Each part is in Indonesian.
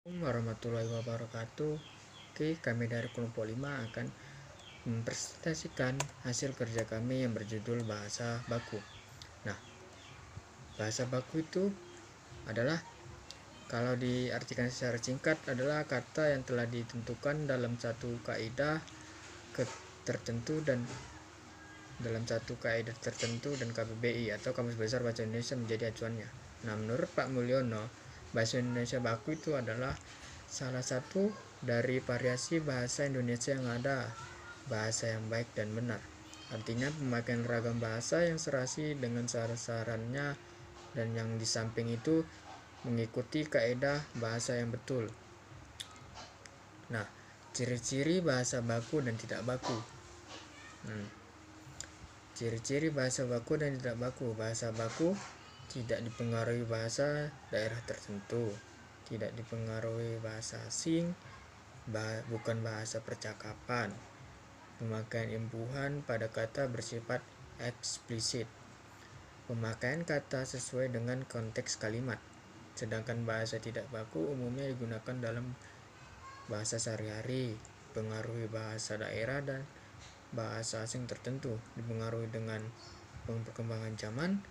Assalamualaikum warahmatullahi wabarakatuh. Oke, kami dari kelompok 5 akan mempresentasikan hasil kerja kami yang berjudul bahasa baku. Nah, bahasa baku itu adalah, kalau diartikan secara singkat, adalah kata yang telah ditentukan dalam satu kaidah tertentu dan KBBI atau Kamus Besar Bahasa Indonesia menjadi acuannya. Nah, menurut Pak Mulyono, bahasa Indonesia baku itu adalah salah satu dari variasi bahasa Indonesia yang ada, bahasa yang baik dan benar. Artinya pemakaian ragam bahasa yang serasi dengan sasarannya dan yang di samping itu mengikuti kaidah bahasa yang betul. Nah, ciri-ciri bahasa baku dan tidak baku. Ciri-ciri bahasa baku dan tidak baku. Bahasa baku tidak dipengaruhi bahasa daerah tertentu, tidak dipengaruhi bahasa asing, bukan bahasa percakapan. Pemakaian imbuhan pada kata bersifat eksplisit. Pemakaian kata sesuai dengan konteks kalimat. Sedangkan bahasa tidak baku umumnya digunakan dalam bahasa sehari-hari, dipengaruhi bahasa daerah dan bahasa asing tertentu, dipengaruhi dengan perkembangan zaman,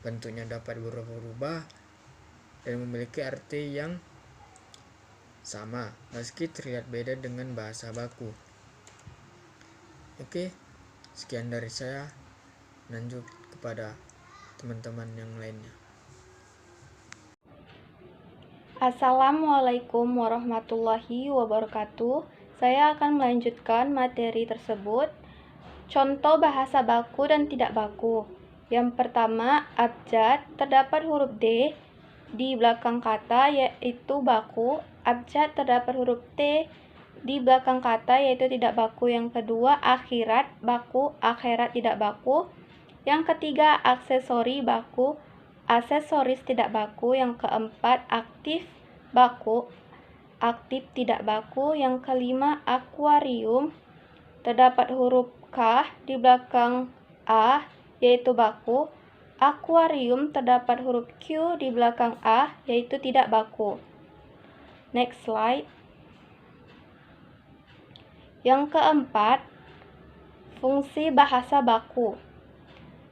bentuknya dapat berubah-ubah dan memiliki arti yang sama meski terlihat beda dengan bahasa baku. Oke, sekian dari saya. Lanjut kepada teman-teman yang lainnya. Assalamualaikum warahmatullahi wabarakatuh. Saya akan melanjutkan materi tersebut. Contoh bahasa baku dan tidak baku. Yang pertama, abjad, terdapat huruf D di belakang kata yaitu baku. Abjad, terdapat huruf T di belakang kata yaitu tidak baku. Yang kedua, akhirat, baku. Akhirat, tidak baku. Yang ketiga, aksesori, baku. Aksesoris, tidak baku. Yang keempat, aktif, baku. Aktif, tidak baku. Yang kelima, akuarium, terdapat huruf K di belakang A yaitu baku. Akuarium, terdapat huruf Q di belakang A yaitu tidak baku. Next slide. Yang keempat, fungsi bahasa baku.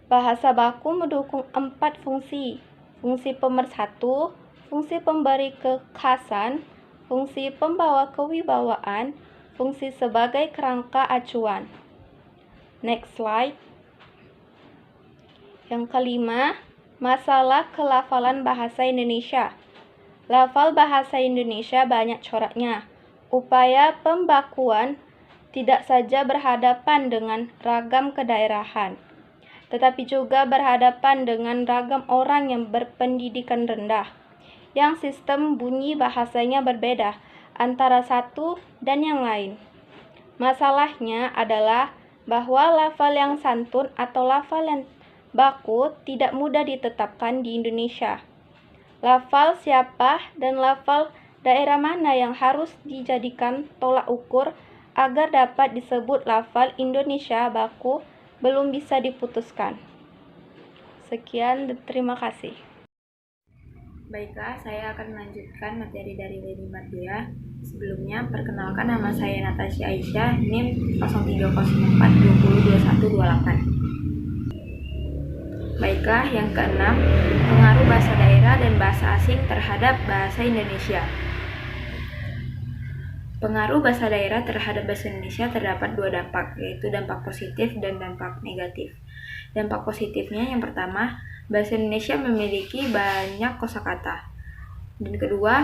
Bahasa baku mendukung 4 fungsi. Fungsi pemersatu, fungsi pemberi kekhasan, fungsi pembawa kewibawaan, fungsi sebagai kerangka acuan. Next slide. Yang kelima, masalah kelafalan bahasa Indonesia. Lafal bahasa Indonesia banyak coraknya. Upaya pembakuan tidak saja berhadapan dengan ragam kedaerahan, tetapi juga berhadapan dengan ragam orang yang berpendidikan rendah, yang sistem bunyi bahasanya berbeda antara satu dan yang lain. Masalahnya adalah bahwa lafal yang santun atau lafal yang baku tidak mudah ditetapkan di Indonesia. Lafal siapa dan lafal daerah mana yang harus dijadikan tolak ukur agar dapat disebut lafal Indonesia baku belum bisa diputuskan. Sekian dan terima kasih. Baiklah, saya akan melanjutkan materi dari Lady Mardia. Sebelumnya, perkenalkan, nama saya Natasha Aisyah, NIM 0304202128. Baiklah, yang keenam, pengaruh bahasa daerah dan bahasa asing terhadap bahasa Indonesia. Pengaruh bahasa daerah terhadap bahasa Indonesia terdapat 2 dampak, yaitu dampak positif dan dampak negatif. Dampak positifnya yang pertama, bahasa Indonesia memiliki banyak kosakata. Dan kedua,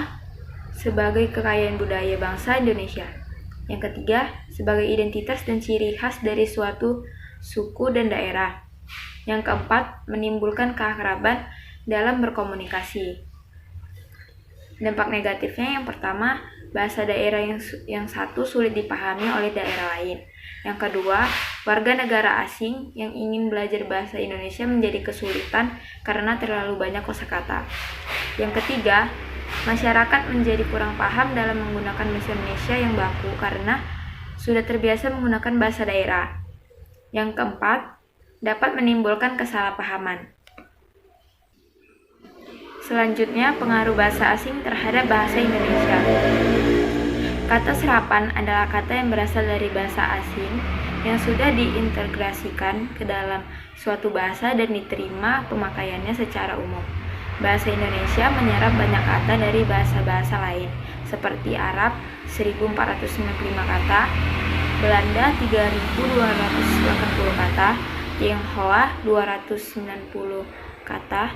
sebagai kekayaan budaya bangsa Indonesia. Yang ketiga, sebagai identitas dan ciri khas dari suatu suku dan daerah. Yang keempat, menimbulkan keakraban dalam berkomunikasi. Dampak negatifnya yang pertama, bahasa daerah yang satu sulit dipahami oleh daerah lain. Yang kedua, warga negara asing yang ingin belajar bahasa Indonesia menjadi kesulitan karena terlalu banyak kosakata. Yang ketiga, masyarakat menjadi kurang paham dalam menggunakan bahasa Indonesia yang baku karena sudah terbiasa menggunakan bahasa daerah. Yang keempat, dapat menimbulkan kesalahpahaman. Selanjutnya, pengaruh bahasa asing terhadap bahasa Indonesia. Kata serapan adalah kata yang berasal dari bahasa asing yang sudah diintegrasikan ke dalam suatu bahasa dan diterima pemakaiannya secara umum. Bahasa Indonesia menyerap banyak kata dari bahasa-bahasa lain, seperti Arab 1495 kata, Belanda 3280 kata, Tionghoa 290 kata,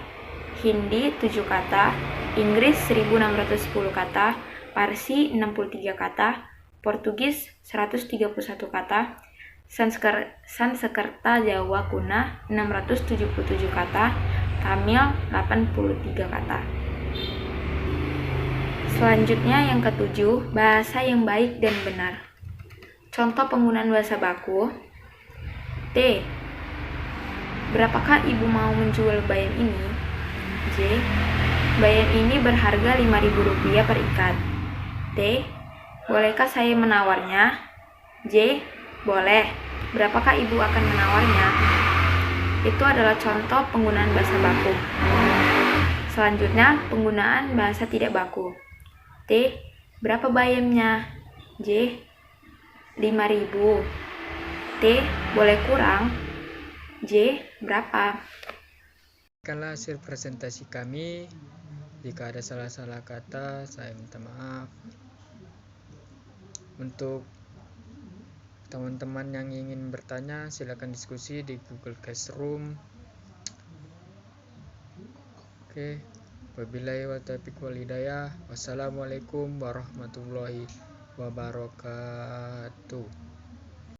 Hindi 7 kata, Inggris 1610 kata, Parsi 63 kata, Portugis 131 kata, Sanskerta Jawa Kuna 677 kata, Tamil 83 kata. Selanjutnya yang ketujuh, bahasa yang baik dan benar. Contoh penggunaan bahasa baku. T. Berapakah ibu mau menjual bayan ini? J. Bayan ini berharga Rp5.000 per ikat. T. Bolehkah saya menawarnya? J. Boleh. Berapakah ibu akan menawarnya? Itu adalah contoh penggunaan bahasa baku. Selanjutnya, penggunaan bahasa tidak baku. T. Berapa bayamnya? J. 5.000. T. Boleh kurang? J. Berapa? Demikianlah hasil presentasi kami. Jika ada salah-salah kata, saya minta maaf. Untuk teman-teman yang ingin bertanya, silakan diskusi di Google Classroom. Oke, wabillahi wal taufiq wal hidayah. Wassalamualaikum warahmatullahi wabarakatuh.